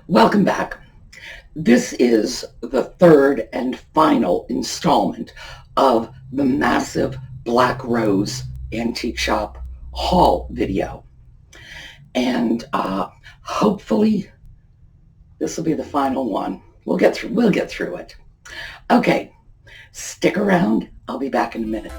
Welcome back. This is the third and final installment of the massive Black Rose Antique Shop haul video. And hopefully this will be the final one. We'll get through it. Okay, stick around. I'll be back in a minute.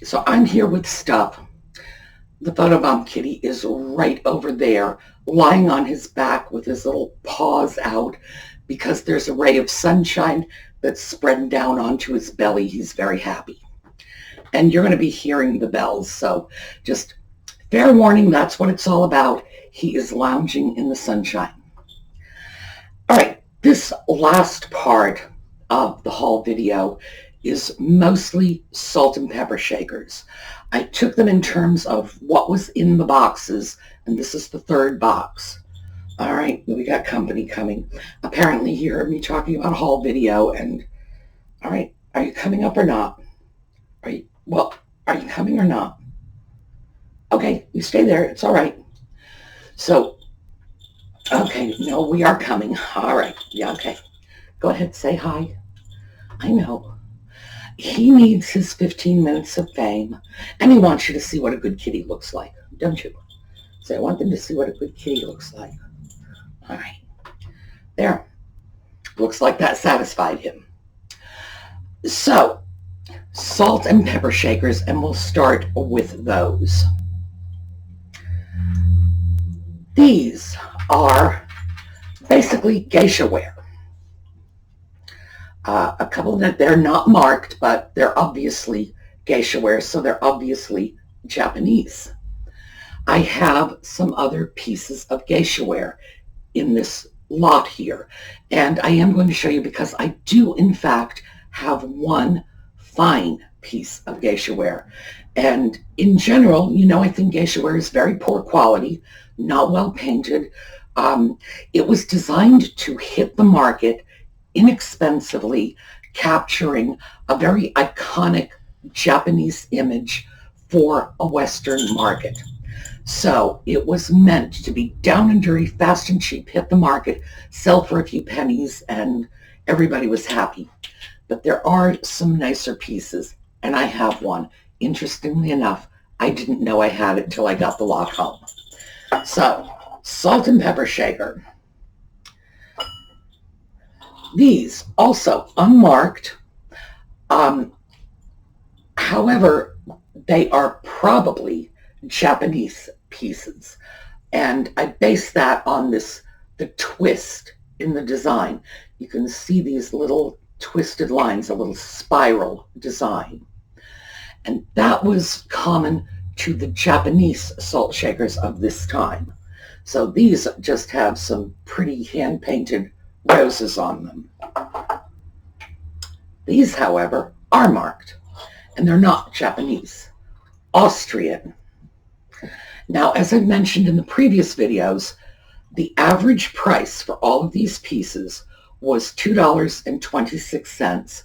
So I'm here with stuff. The photobomb kitty is right over there, lying on his back with his little paws out because there's a ray of sunshine that's spreading down onto his belly. He's very happy. And you're going to be hearing the bells. So just fair warning, that's what it's all about. He is lounging in the sunshine. All right, this last part of the haul video is mostly salt and pepper shakers. I took them in terms of what was in the boxes, and this is the third box. All right, we got company coming. Apparently you heard me talking about a haul video, and all right, are you coming up or not? Are you coming or not? Okay, you stay there, it's all right. So, okay, no, we are coming. All right, yeah, okay. Go ahead, say hi. I know. He needs his 15 minutes of fame, and he wants you to see what a good kitty looks like, don't you? So I want them to see what a good kitty looks like. All right. There. Looks like that satisfied him. So, salt and pepper shakers, and we'll start with those. These are basically geisha ware. A couple that they're not marked, but they're obviously geisha ware, so they're obviously Japanese. I have some other pieces of geisha ware in this lot here, and I am going to show you because I do in fact have one fine piece of geisha ware. And in general, you know, I think geisha ware is very poor quality, not well painted. It was designed to hit the market inexpensively, capturing a very iconic Japanese image for a Western market. So it was meant to be down and dirty, fast and cheap, hit the market, sell for a few pennies, and everybody was happy. But there are some nicer pieces, and I have one. Interestingly enough, I didn't know I had it till I got the lot home. So, salt and pepper shaker. These also unmarked. However, they are probably Japanese pieces. And I base that on the twist in the design. You can see these little twisted lines, a little spiral design. And that was common to the Japanese salt shakers of this time. So these just have some pretty hand-painted roses on them. These, however, are marked, and they're not Japanese, Austrian. Now, as I mentioned in the previous videos, the average price for all of these pieces was $2.26,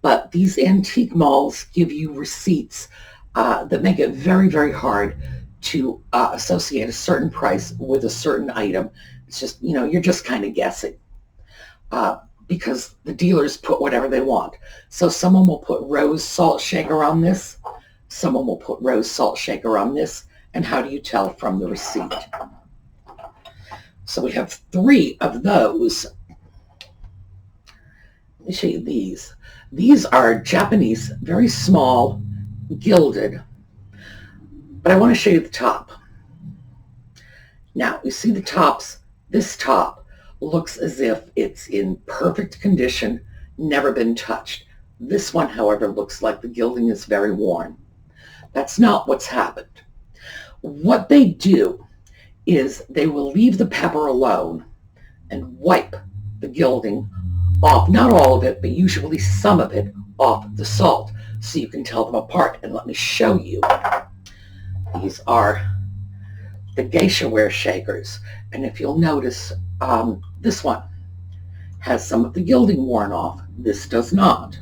but these antique malls give you receipts that make it very, very hard to associate a certain price with a certain item. It's just, you know, you're just kind of guessing. Because the dealers put whatever they want. So someone will put rose salt shaker on this, someone will put rose salt shaker on this, and how do you tell from the receipt? So we have 3 of those. Let me show you these. These are Japanese, very small, gilded, but I want to show you the top. Now, you see the tops, this top looks as if it's in perfect condition, never been touched. This one, however, looks like the gilding is very worn. That's not what's happened. What they do is they will leave the pepper alone and wipe the gilding off, not all of it, but usually some of it off the salt. so you can tell them apart. And let me show you. These are the Geisha ware shakers. And if you'll notice, this one has some of the gilding worn off. This does not.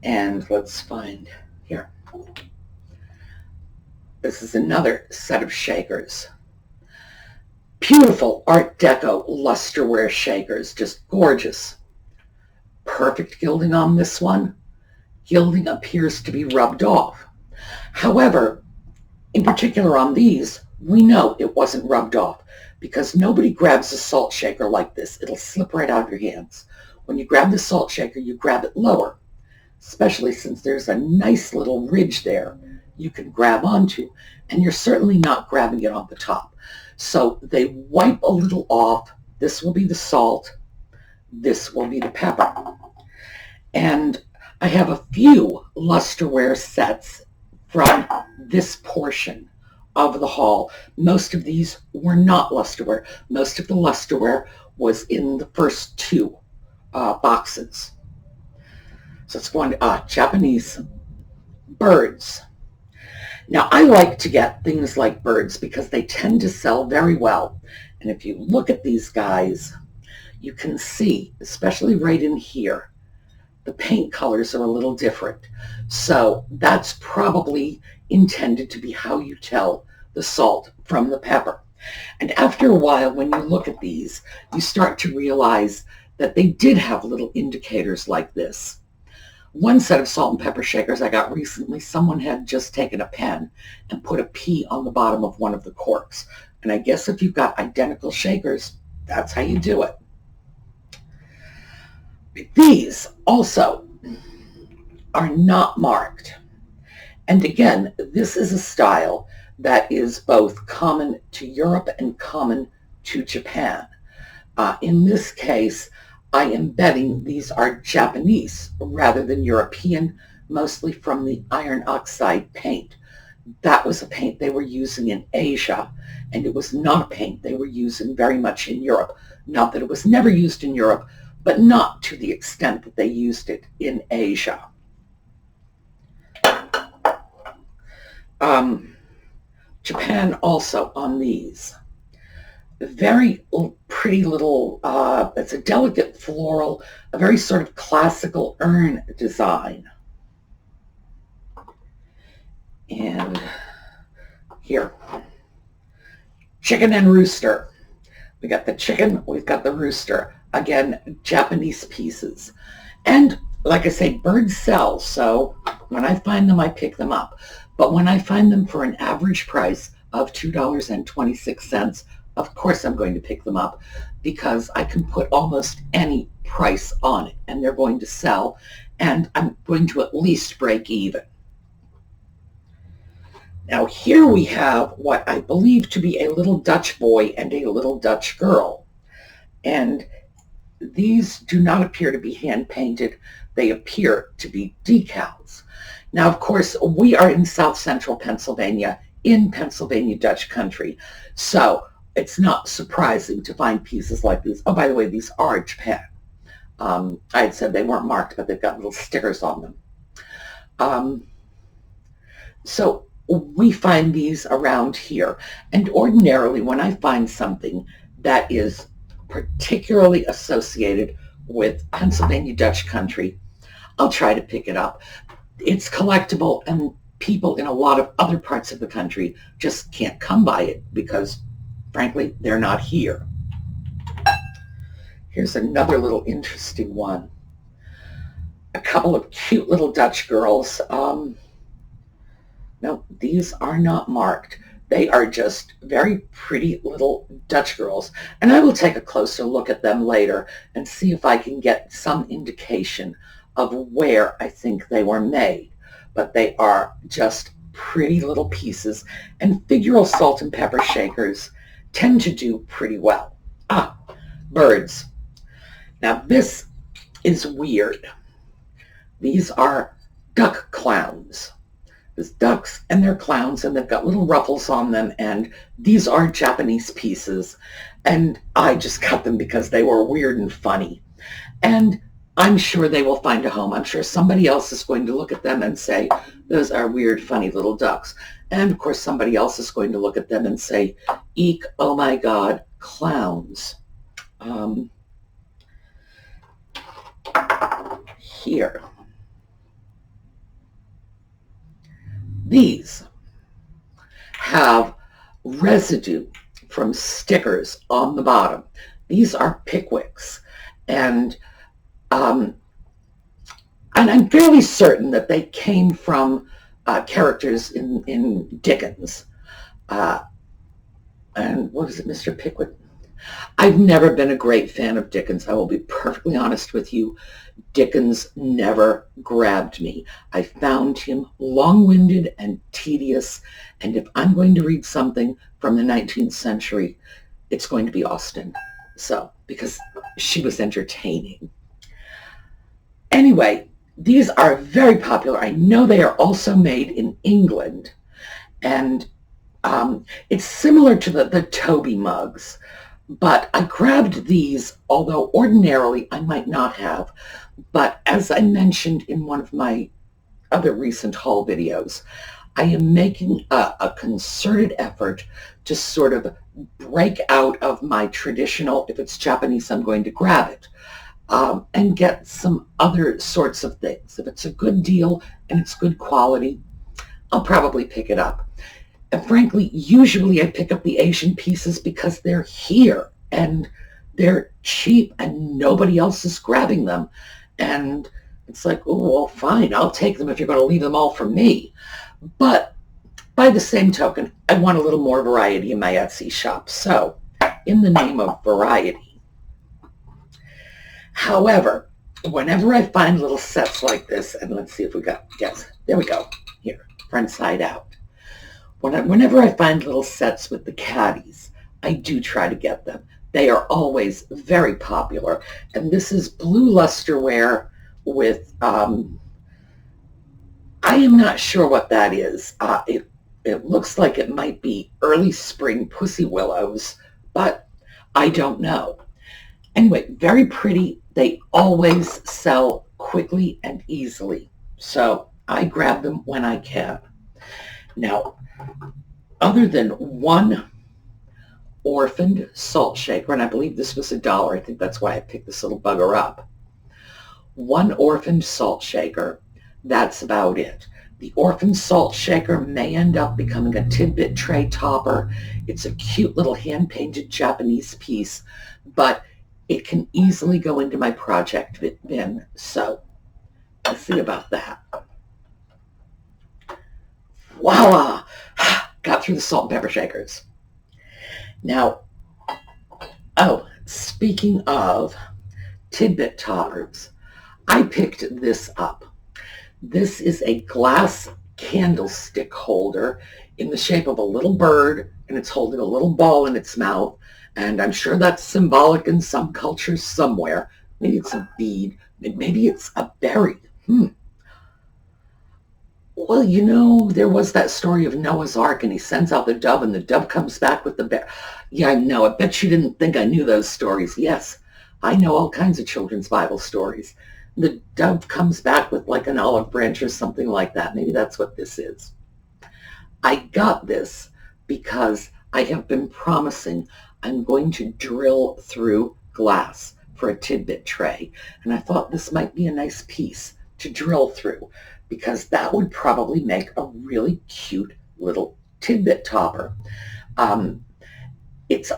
And let's find here. This is another set of shakers. Beautiful Art Deco lusterware shakers, just gorgeous. Perfect gilding on this one. Gilding appears to be rubbed off. However, in particular on these, we know it wasn't rubbed off because nobody grabs a salt shaker like this. It'll slip right out of your hands. When you grab the salt shaker, you grab it lower, especially since there's a nice little ridge there you can grab onto, and you're certainly not grabbing it on the top. So they wipe a little off. This will be the salt. This will be the pepper. And I have a few lusterware sets from this portion of the haul. Most of these were not lusterware. Most of the lusterware was in the first two boxes. So it's going to Japanese birds. Now, I like to get things like birds because they tend to sell very well. And if you look at these guys, you can see, especially right in here, the paint colors are a little different. So that's probably intended to be how you tell the salt from the pepper. And after a while, when you look at these, you start to realize that they did have little indicators like this. One set of salt and pepper shakers I got recently, someone had just taken a pen and put a P on the bottom of one of the corks. And I guess if you've got identical shakers, that's how you do it. These also are not marked. And again, this is a style that is both common to Europe and common to Japan. In this case, I am betting these are Japanese rather than European, mostly from the iron oxide paint. That was a paint they were using in Asia, and it was not a paint they were using very much in Europe. Not that it was never used in Europe, but not to the extent that they used it in Asia. Japan also on these. Very pretty little, it's a delicate floral, a very sort of classical urn design. And here, chicken and rooster. We got the chicken, we've got the rooster. Again, Japanese pieces. And like I say, birds sell, so when I find them, I pick them up. But when I find them for an average price of $2.26, of course I'm going to pick them up because I can put almost any price on it and they're going to sell, and I'm going to at least break even. Now here we have what I believe to be a little Dutch boy and a little Dutch girl. And these do not appear to be hand painted. They appear to be decals. Now, of course, we are in South Central Pennsylvania, in Pennsylvania Dutch country. So it's not surprising to find pieces like these. Oh, by the way, these are Japan. I had said they weren't marked, but they've got little stickers on them. So we find these around here. And ordinarily, when I find something that is particularly associated with Pennsylvania Dutch country, I'll try to pick it up. It's collectible, and people in a lot of other parts of the country just can't come by it because, frankly, they're not here. Here's another little interesting one. A couple of cute little Dutch girls. No, these are not marked. They are just very pretty little Dutch girls. And I will take a closer look at them later and see if I can get some indication of where I think they were made. But they are just pretty little pieces. And figural salt and pepper shakers tend to do pretty well. Birds. Now this is weird. These are duck clowns. There's ducks and they're clowns, and they've got little ruffles on them, and these are Japanese pieces, and I just got them because they were weird and funny. And I'm sure they will find a home. I'm sure somebody else is going to look at them and say, those are weird, funny little ducks. And of course, somebody else is going to look at them and say, eek, oh my God, clowns. Here. These have residue from stickers on the bottom. These are Pickwicks. And I'm fairly certain that they came from characters in Dickens. And what is it, Mr. Pickwick? I've never been a great fan of Dickens. I will be perfectly honest with you. Dickens never grabbed me. I found him long-winded and tedious, and if I'm going to read something from the 19th century, it's going to be Austen. So, because she was entertaining. Anyway, these are very popular. I know they are also made in England, and it's similar to the Toby mugs. But I grabbed these, although ordinarily I might not have. But as I mentioned in one of my other recent haul videos, I am making a concerted effort to sort of break out of my traditional, if it's Japanese, I'm going to grab it, and get some other sorts of things. If it's a good deal and it's good quality, I'll probably pick it up. And frankly, usually I pick up the Asian pieces because they're here and they're cheap and nobody else is grabbing them. And it's like, oh, well, fine, I'll take them if you're going to leave them all for me. But by the same token, I want a little more variety in my Etsy shop. So, in the name of variety. However, whenever I find little sets like this, and let's see if we got, yes, there we go, here, front side out. Whenever I find little sets with the caddies, I do try to get them. They are always very popular. And this is blue lusterware with, I am not sure what that is. It looks like it might be early spring pussy willows, but I don't know. Anyway, very pretty. They always sell quickly and easily. So I grab them when I can. Now, other than one orphaned salt shaker, and I believe this was $1. I think that's why I picked this little bugger up. One orphaned salt shaker, that's about it. The orphaned salt shaker may end up becoming a Tidbit tray topper. It's a cute little hand-painted Japanese piece, but it can easily go into my project bin. So let's see about that. Voila! Got through the salt and pepper shakers. Now, oh, speaking of Tidbit toppers, I picked this up. This is a glass candlestick holder in the shape of a little bird, and it's holding a little ball in its mouth, and I'm sure that's symbolic in some cultures somewhere. Maybe it's a bead, maybe it's a berry. Well, you know, there was that story of Noah's Ark, and he sends out the dove, and the dove comes back with the bear. Yeah, I know. I bet you didn't think I knew those stories. Yes, I know all kinds of children's Bible stories. The dove comes back with like an olive branch or something like that. Maybe that's what this is. I got this because I have been promising I'm going to drill through glass for a Tidbit tray, and I thought this might be a nice piece to drill through, because that would probably make a really cute little Tidbit topper. It's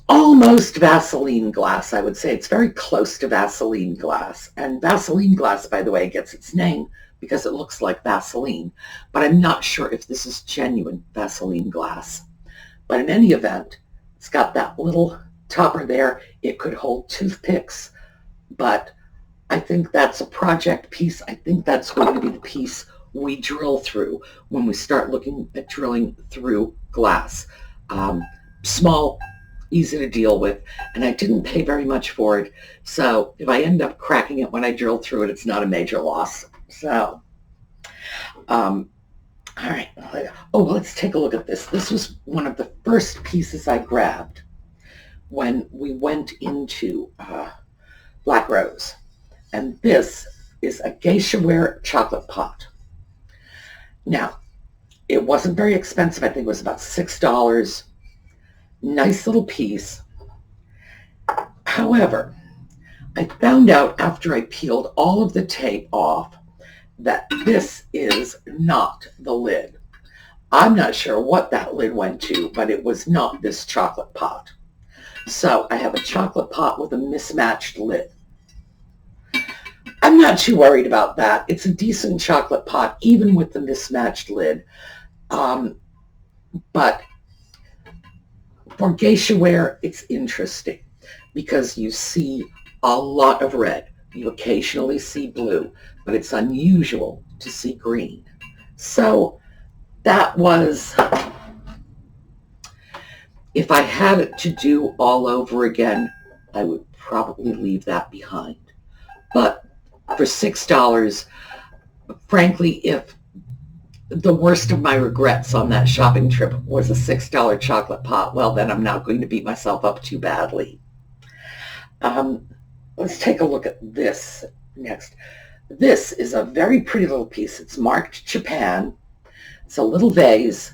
almost Vaseline glass, I would say. It's very close to Vaseline glass. And Vaseline glass, by the way, gets its name because it looks like Vaseline. But I'm not sure if this is genuine Vaseline glass. But in any event, it's got that little topper there. It could hold toothpicks, but I think that's a project piece. I think that's going to be the piece we drill through when we start looking at drilling through glass. Small, easy to deal with, and I didn't pay very much for it. So if I end up cracking it when I drill through it, it's not a major loss. So, all right. Oh, well, let's take a look at this. This was one of the first pieces I grabbed when we went into black rose. And this is a Geisha ware chocolate pot. Now, it wasn't very expensive. I think it was about $6. Nice little piece. However, I found out after I peeled all of the tape off that this is not the lid. I'm not sure what that lid went to, but it was not this chocolate pot. So I have a chocolate pot with a mismatched lid. I'm not too worried about that. It's a decent chocolate pot, even with the mismatched lid. But for geisha ware, it's interesting because you see a lot of red. You occasionally see blue, but it's unusual to see green. So that was, if I had it to do all over again, I would probably leave that behind. But for $6, frankly, if the worst of my regrets on that shopping trip was a $6 chocolate pot, well, then I'm not going to beat myself up too badly. Let's take a look at this next. This is a very pretty little piece. It's marked Japan. It's a little vase,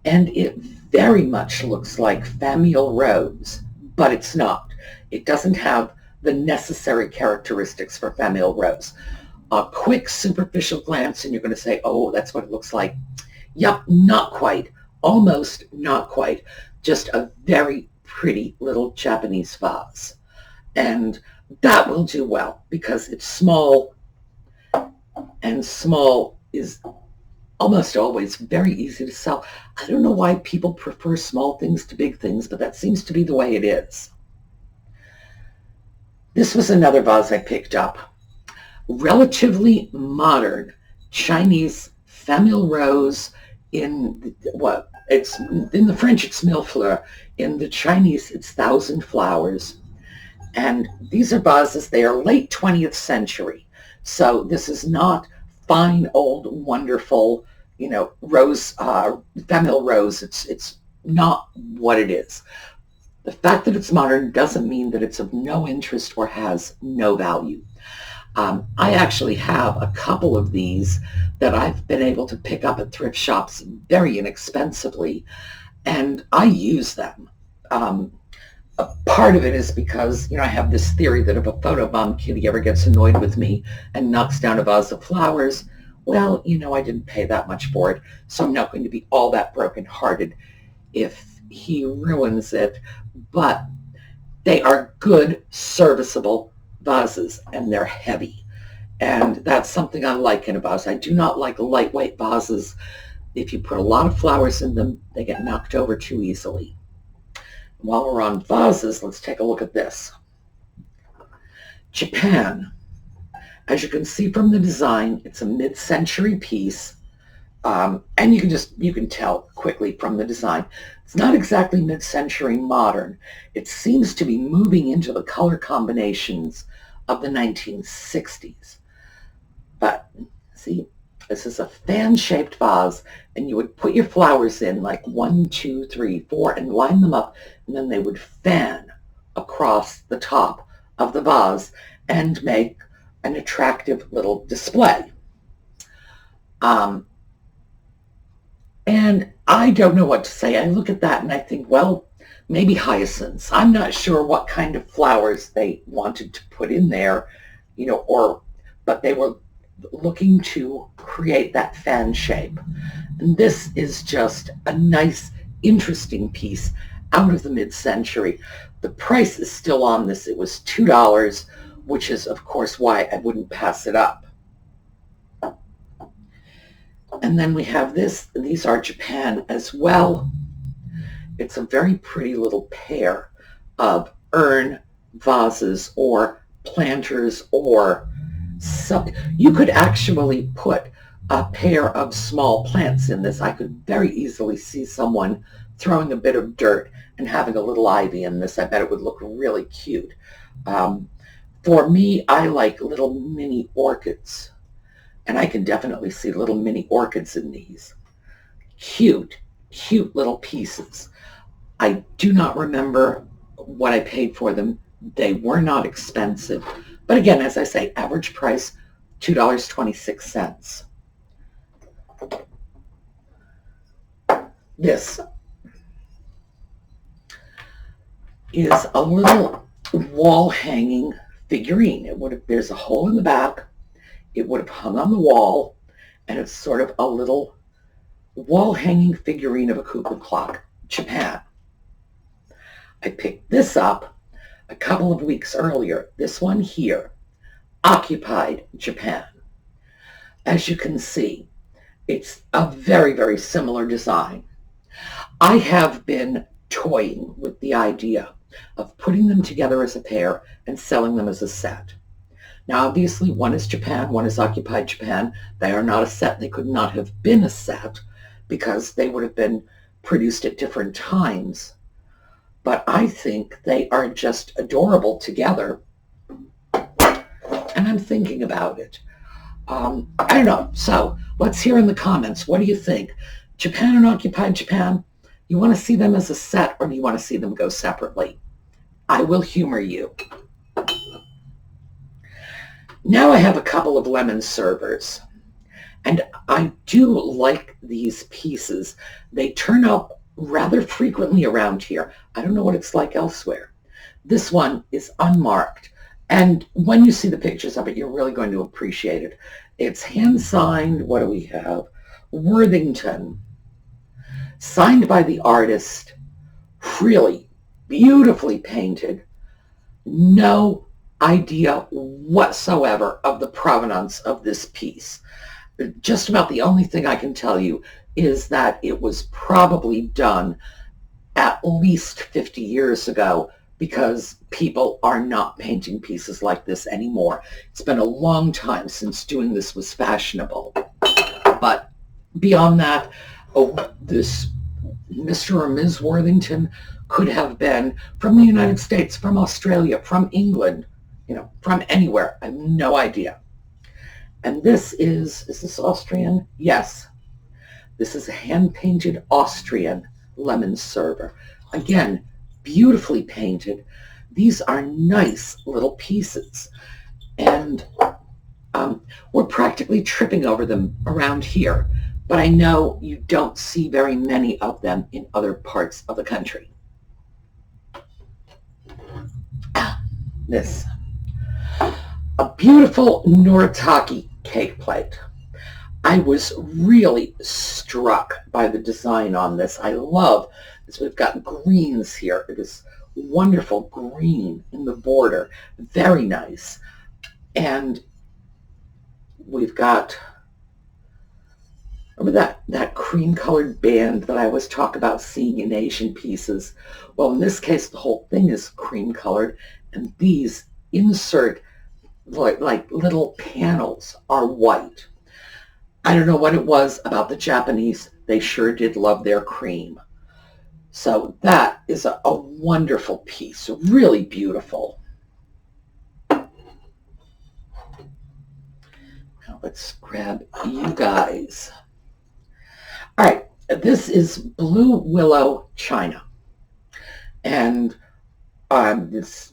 and it very much looks like famille rose, but it's not. It doesn't have the necessary characteristics for famille rose. A quick superficial glance and you're going to say, oh, that's what it looks like. Yep, not quite. Almost not quite. Just a very pretty little Japanese vase. And that will do well because it's small, and small is almost always very easy to sell. I don't know why people prefer small things to big things, but that seems to be the way it is. This was another vase I picked up. Relatively modern Chinese famille rose. In what it's in the French it's mille fleurs, in the Chinese it's thousand flowers. And these are vases, they are late 20th century. So this is not fine old wonderful, rose, famille rose. It's not what it is. The fact that it's modern doesn't mean that it's of no interest or has no value. I actually have a couple of these that I've been able to pick up at thrift shops very inexpensively, and I use them. A part of it is because, I have this theory that if a photobomb kitty ever gets annoyed with me and knocks down a vase of flowers, well, I didn't pay that much for it, so I'm not going to be all that brokenhearted if he ruins it. But they are good, serviceable vases, and they're heavy. And that's something I like in a vase. I do not like lightweight vases. If you put a lot of flowers in them, they get knocked over too easily. While we're on vases, let's take a look at this. Japan. As you can see from the design, it's a mid-century piece. And you can tell quickly from the design. It's not exactly mid-century modern. It seems to be moving into the color combinations of the 1960s. But see, this is a fan-shaped vase, and you would put your flowers in like 1, 2, 3, 4, and line them up, and then they would fan across the top of the vase and make an attractive little display. And I don't know what to say. I look at that and I think, well, maybe hyacinths. I'm not sure what kind of flowers they wanted to put in there, but they were looking to create that fan shape. And this is just a nice, interesting piece out of the mid-century. The price is still on this. It was $2, which is, of course, why I wouldn't pass it up. And then we have this. These are Japan as well. It's a very pretty little pair of urn vases or planters, or you could actually put a pair of small plants in this. I could very easily see someone throwing a bit of dirt and having a little ivy in this. I bet it would look really cute. For me, I like little mini orchids. And I can definitely see little mini orchids in these. Cute, cute little pieces. I do not remember what I paid for them. They were not expensive. But again, as I say, average price, $2.26. This is a little wall hanging figurine. There's a hole in the back. It would have hung on the wall, and it's sort of a little wall hanging figurine of a cuckoo clock, Japan. I picked this up a couple of weeks earlier. This one here, occupied Japan. As you can see, it's a very, very similar design. I have been toying with the idea of putting them together as a pair and selling them as a set. Now, obviously, one is Japan, one is occupied Japan. They are not a set. They could not have been a set because they would have been produced at different times. But I think they are just adorable together. And I'm thinking about it. I don't know. So let's hear in the comments. What do you think? Japan and occupied Japan, you want to see them as a set, or do you want to see them go separately? I will humor you. Now I have a couple of lemon servers, and I do like these pieces. They turn up rather frequently around here. I don't know what it's like elsewhere. This one is unmarked, and when you see the pictures of it, you're really going to appreciate it. It's hand-signed. What do we have? Worthington. Signed by the artist. Really beautifully painted. No idea whatsoever of the provenance of this piece. Just about the only thing I can tell you is that it was probably done at least 50 years ago, because people are not painting pieces like this anymore. It's been a long time since doing this was fashionable. But beyond that, this Mr. or Ms. Worthington could have been from the United States, from Australia, from England, from anywhere. I have no idea. And this is this Austrian? Yes. This is a hand-painted Austrian lemon server. Again, beautifully painted. These are nice little pieces. And we're practically tripping over them around here. But I know you don't see very many of them in other parts of the country. This. A beautiful Noritake cake plate. I was really struck by the design on this. I love this. We've got greens here. It is wonderful green in the border. Very nice. And we've got, remember that cream-colored band that I always talk about seeing in Asian pieces? Well, in this case, the whole thing is cream-colored, and these insert like little panels are white. I don't know what it was about the Japanese. They sure did love their cream. So that is a wonderful piece, really beautiful. Now let's grab you guys. All right, this is Blue Willow China. And it's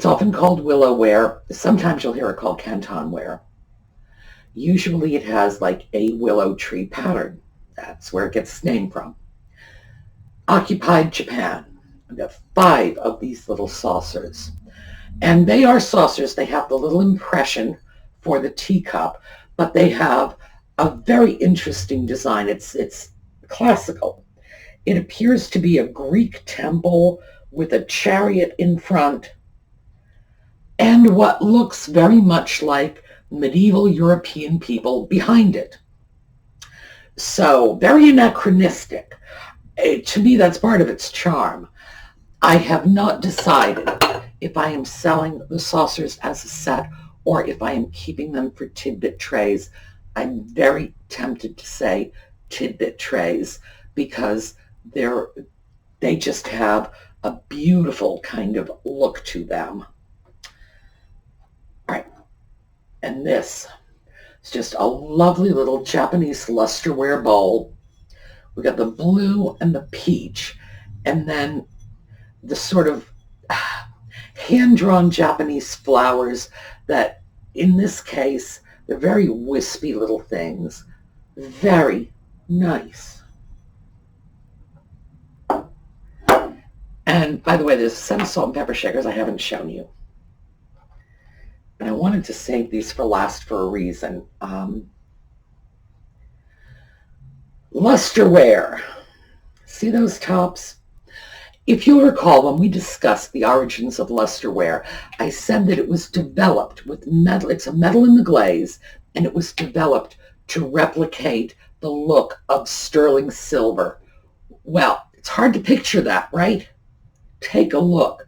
often called willow ware. Sometimes you'll hear it called canton ware. Usually it has like a willow tree pattern. That's where it gets its name from. Occupied Japan. We have 5 of these little saucers. And they are saucers. They have the little impression for the teacup, but they have a very interesting design. It's classical. It appears to be a Greek temple with a chariot in front and what looks very much like medieval European people behind it. So very anachronistic. To me, that's part of its charm. I have not decided if I am selling the saucers as a set or if I am keeping them for tidbit trays. I'm very tempted to say tidbit trays because they just have a beautiful kind of look to them. All right, and this is just a lovely little Japanese lusterware bowl. We got the blue and the peach, and then the sort of hand-drawn Japanese flowers that, in this case, they're very wispy little things. Very nice. And by the way, there's a set of salt and pepper shakers I haven't shown you. And I wanted to save these for last for a reason. Lusterware. See those tops? If you'll recall, when we discussed the origins of lusterware, I said that it was developed with metal. It's a metal in the glaze, and it was developed to replicate the look of sterling silver. Well, it's hard to picture that, right? Take a look.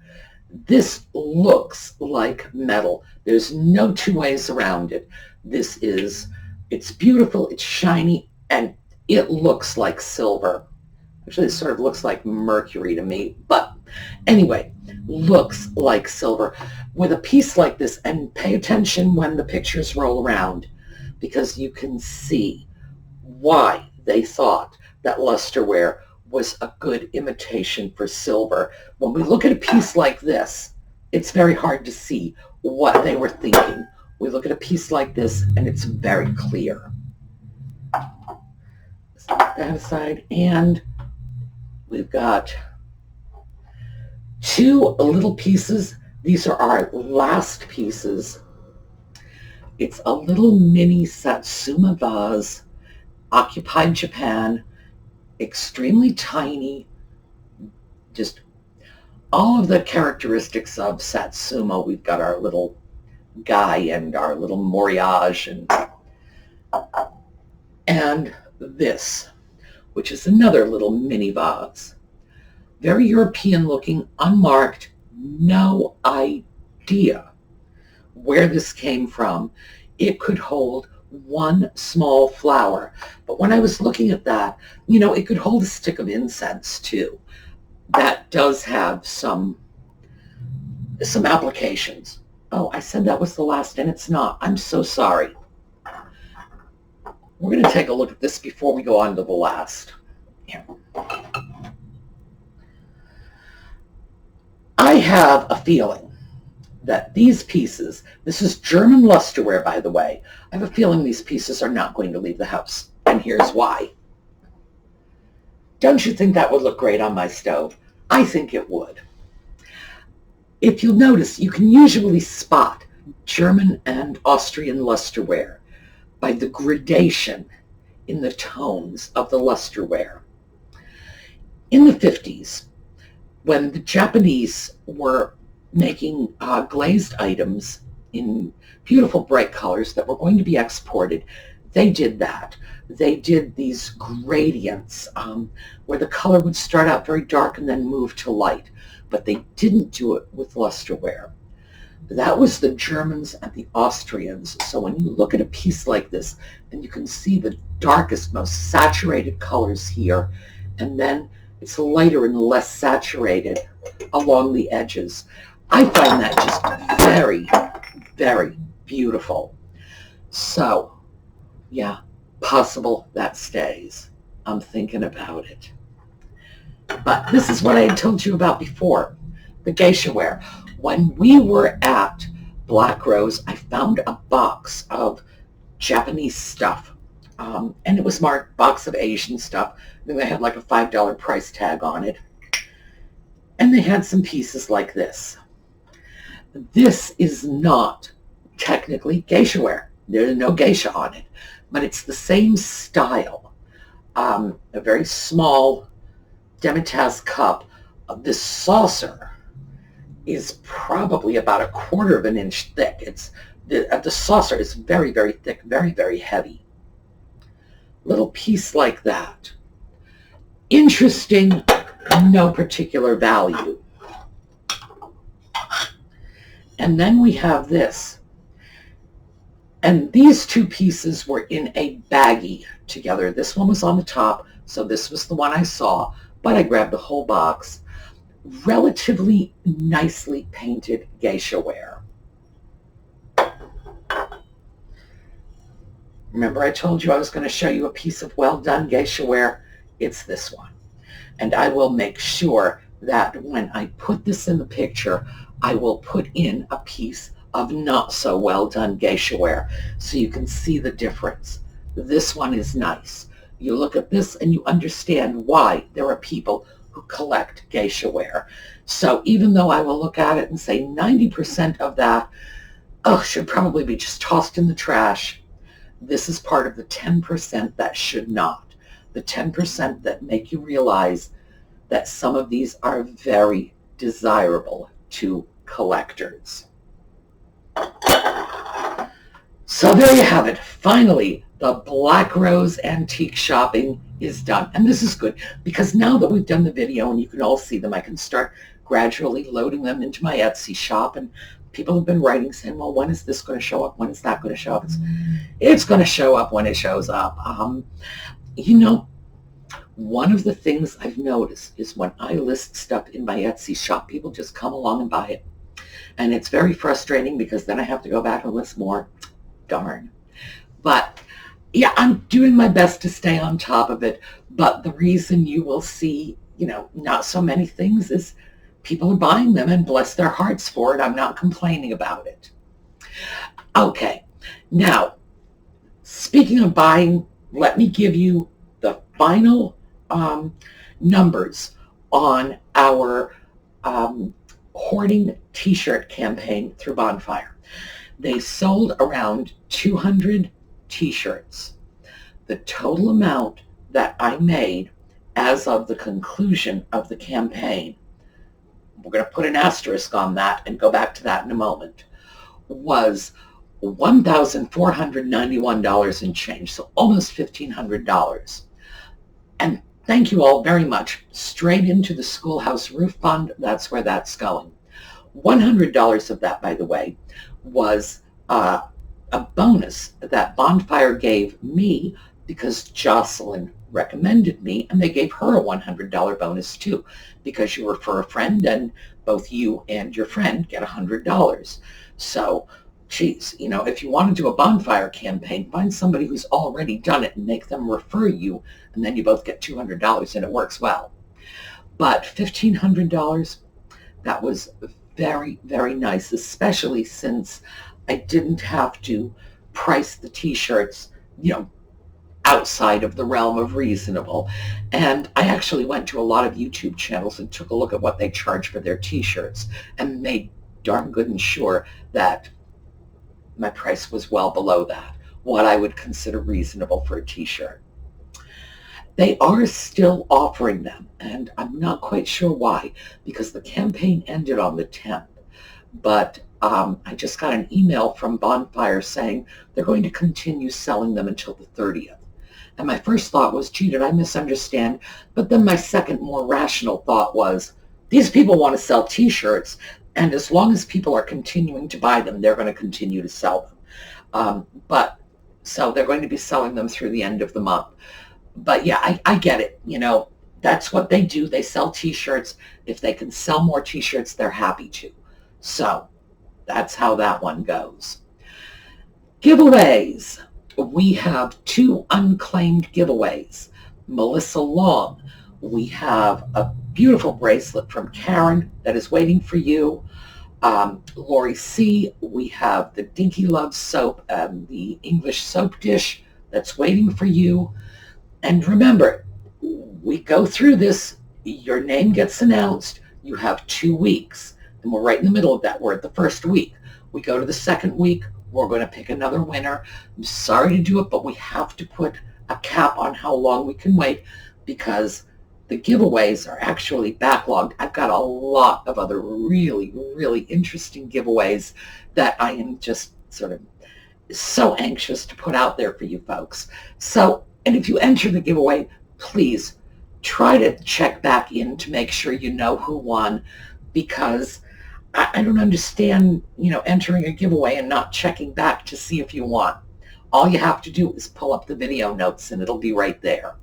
This looks like metal. There's no two ways around it. It's beautiful, it's shiny, and it looks like silver. Actually, it sort of looks like mercury to me, but anyway, looks like silver. With a piece like this, and pay attention when the pictures roll around, because you can see why they thought that lusterware was a good imitation for silver. When we look at a piece like this, it's very hard to see what they were thinking. We look at a piece like this, and it's very clear. Set that aside, and we've got two little pieces. These are our last pieces. It's a little mini Satsuma vase, occupied Japan, extremely tiny, just all of the characteristics of Satsuma. We've got our little guy and our little moriage and this, which is another little mini vase. Very European looking, unmarked, no idea where this came from. It could hold one small flower. But when I was looking at that, it could hold a stick of incense too. That does have some applications. Oh, I said that was the last, and it's not. I'm so sorry. We're going to take a look at this before we go on to the last. Here. I have a feeling that these pieces, this is German lusterware, by the way, I have a feeling these pieces are not going to leave the house, and here's why. Don't you think that would look great on my stove? I think it would. If you'll notice, you can usually spot German and Austrian lusterware by the gradation in the tones of the lusterware. In the 50s, when the Japanese were making glazed items in beautiful bright colors that were going to be exported, they did that. They did these gradients where the color would start out very dark and then move to light, but they didn't do it with lusterware. That was the Germans and the Austrians. So when you look at a piece like this, and you can see the darkest, most saturated colors here, and then it's lighter and less saturated along the edges. I find that just very, very beautiful. So, yeah, possible that stays. I'm thinking about it. But this is what I had told you about before, the geisha ware. When we were at Black Rose, I found a box of Japanese stuff. And it was marked box of Asian stuff. I think they had like a $5 price tag on it. And they had some pieces like this. This is not technically geisha ware. There's no geisha on it, but it's the same style. A very small demitasse cup. This saucer is probably about 1/4 of an inch thick. The saucer is very, very thick, very, very heavy. Little piece like that. Interesting, no particular value. And then we have this. And these two pieces were in a baggie together. This one was on the top, so this was the one I saw, but I grabbed the whole box. Relatively nicely painted geisha ware. Remember I told you I was going to show you a piece of well-done geisha ware? It's this one. And I will make sure that when I put this in the picture, I will put in a piece of not so well done geisha ware so you can see the difference. This one is nice. You look at this and you understand why there are people who collect geisha ware. So even though I will look at it and say 90% of that should probably be just tossed in the trash, this is part of the 10% that should not. The 10% that make you realize that some of these are very desirable to collectors. So there you have it. Finally, the Black Rose antique shopping is done. And this is good because now that we've done the video and you can all see them, I can start gradually loading them into my Etsy shop. And people have been writing saying, well, when is this going to show up? When is that going to show up? It's going to show up when it shows up. You know, one of the things I've noticed is when I list stuff in my Etsy shop, people just come along and buy it. And it's very frustrating because then I have to go back and list more. Darn. But yeah, I'm doing my best to stay on top of it. But the reason you will see, you know, not so many things is people are buying them and bless their hearts for it. I'm not complaining about it. Okay. Now, speaking of buying, let me give you the final numbers on our hoarding t-shirt campaign through Bonfire. They sold around 200 t-shirts. The total amount that I made as of the conclusion of the campaign, we're going to put an asterisk on that and go back to that in a moment, was $1,491 and change, so almost $1,500. And thank you all very much. Straight into the Schoolhouse Roof Fund, that's where that's going. $100 of that, by the way, was a bonus that Bonfire gave me because Jocelyn recommended me, and they gave her a $100 bonus too because you refer a friend and both you and your friend get $100. So, geez, you know, if you want to do a Bonfire campaign, find somebody who's already done it and make them refer you, and then you both get $200 and it works well. But $1,500, that was very, very nice, especially since I didn't have to price the t-shirts, you know, outside of the realm of reasonable. And I actually went to a lot of YouTube channels and took a look at what they charge for their t-shirts and made darn good and sure that my price was well below that, what I would consider reasonable for a t-shirt. They are still offering them, and I'm not quite sure why, because the campaign ended on the 10th. But I just got an email from Bonfire saying they're going to continue selling them until the 30th. And my first thought was, gee, did I misunderstand? But then my second, more rational thought was, these people want to sell t-shirts, and as long as people are continuing to buy them, they're going to continue to sell them. So they're going to be selling them through the end of the month. But yeah, I get it. You know, that's what they do. They sell t-shirts. If they can sell more t-shirts, they're happy to. So that's how that one goes. Giveaways. We have 2 unclaimed giveaways. Melissa Long, we have a beautiful bracelet from Karen that is waiting for you. Lori C, we have the Dinky Love soap and the English soap dish that's waiting for you. And remember, we go through this, your name gets announced, you have 2 weeks, and we're right in the middle of that. We're at the first week. We go to the second week, we're going to pick another winner. I'm sorry to do it, but we have to put a cap on how long we can wait because the giveaways are actually backlogged. I've got a lot of other really, really interesting giveaways that I am just sort of so anxious to put out there for you folks. So, and if you enter the giveaway, please try to check back in to make sure you know who won, because I don't understand, you know, entering a giveaway and not checking back to see if you won. All you have to do is pull up the video notes and it'll be right there.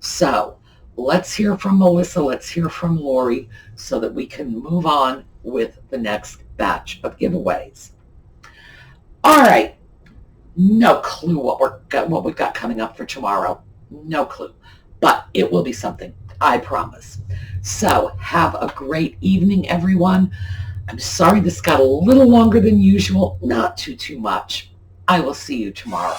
So let's hear from Melissa, let's hear from Lori so that we can move on with the next batch of giveaways. All right. No clue what we've got coming up for tomorrow. No clue. But it will be something, I promise. So have a great evening, everyone. I'm sorry this got a little longer than usual. Not too much. I will see you tomorrow.